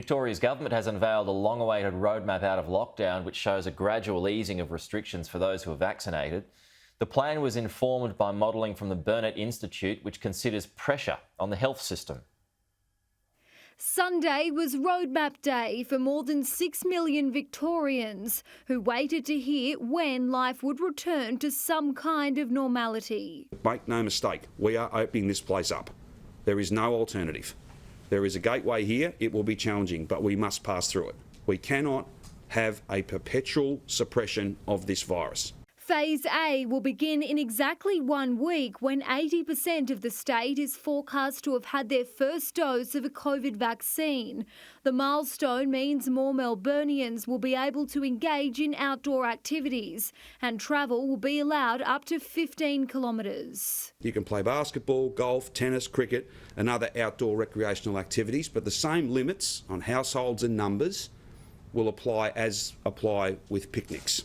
Victoria's government has unveiled a long-awaited roadmap out of lockdown, which shows a gradual easing of restrictions for those who are vaccinated. The plan was informed by modelling from the Burnett Institute, which considers pressure on the health system. Sunday was roadmap day for more than 6 million Victorians who waited to hear when life would return to some kind of normality. Make no mistake, we are opening this place up. There is no alternative. There is a gateway here. It will be challenging, but we must pass through it. We cannot have a perpetual suppression of this virus. Phase A will begin in exactly 1 week when 80% of the state is forecast to have had their first dose of a COVID vaccine. The milestone means more Melburnians will be able to engage in outdoor activities and travel will be allowed up to 15 kilometres. You can play basketball, golf, tennis, cricket and other outdoor recreational activities, but the same limits on households and numbers will apply with picnics.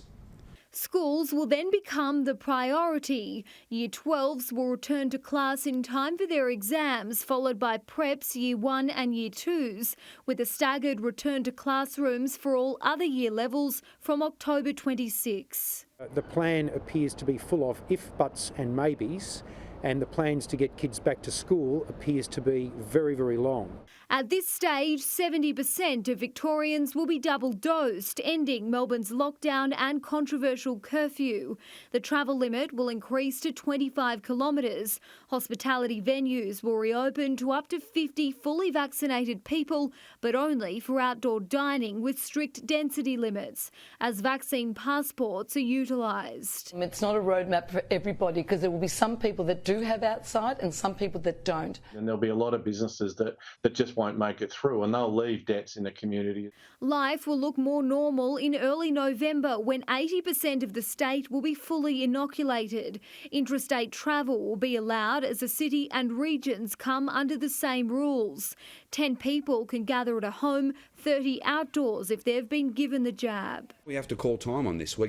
Schools will then become the priority. Year 12s will return to class in time for their exams, followed by preps Year 1 and Year 2s, with a staggered return to classrooms for all other year levels from October 26. The plan appears to be full of if, buts and maybes, and the plans to get kids back to school appears to be very, very long. At this stage, 70% of Victorians will be double dosed, ending Melbourne's lockdown and controversial curfew. The travel limit will increase to 25 kilometres. Hospitality venues will reopen to up to 50 fully vaccinated people, but only for outdoor dining with strict density limits, as vaccine passports are utilised. It's not a roadmap for everybody because there will be some people that do have outside and some people that don't. And there'll be a lot of businesses that just won't make it through and they'll leave debts in the community. Life will look more normal in early November when 80% of the state will be fully inoculated. Interstate travel will be allowed as the city and regions come under the same rules. 10 people can gather at a home, 30 outdoors if they've been given the jab. We have to call time on this. When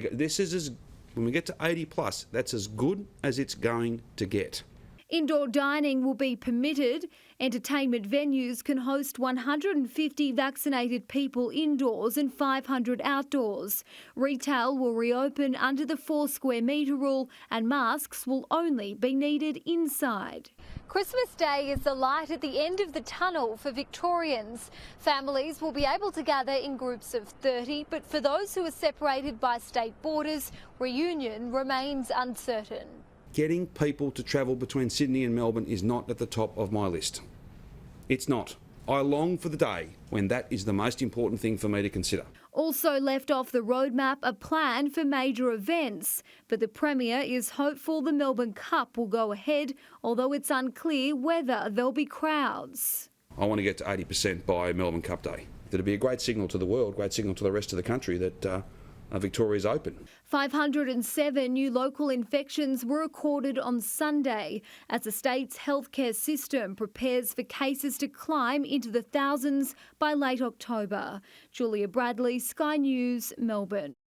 we get to 80 plus, that's as good as it's going to get. Indoor dining will be permitted. Entertainment venues can host 150 vaccinated people indoors and 500 outdoors. Retail will reopen under the 4 square metre rule and masks will only be needed inside. Christmas Day is the light at the end of the tunnel for Victorians. Families will be able to gather in groups of 30, but for those who are separated by state borders, reunion remains uncertain. Getting people to travel between Sydney and Melbourne is not at the top of my list. It's not. I long for the day when that is the most important thing for me to consider. Also left off the roadmap a plan for major events, but the Premier is hopeful the Melbourne Cup will go ahead, although it's unclear whether there'll be crowds. I want to get to 80% by Melbourne Cup Day. That'd be a great signal to the world, great signal to the rest of the country that Victoria's open. 507 new local infections were recorded on Sunday as the state's healthcare system prepares for cases to climb into the thousands by late October. Julia Bradley, Sky News, Melbourne.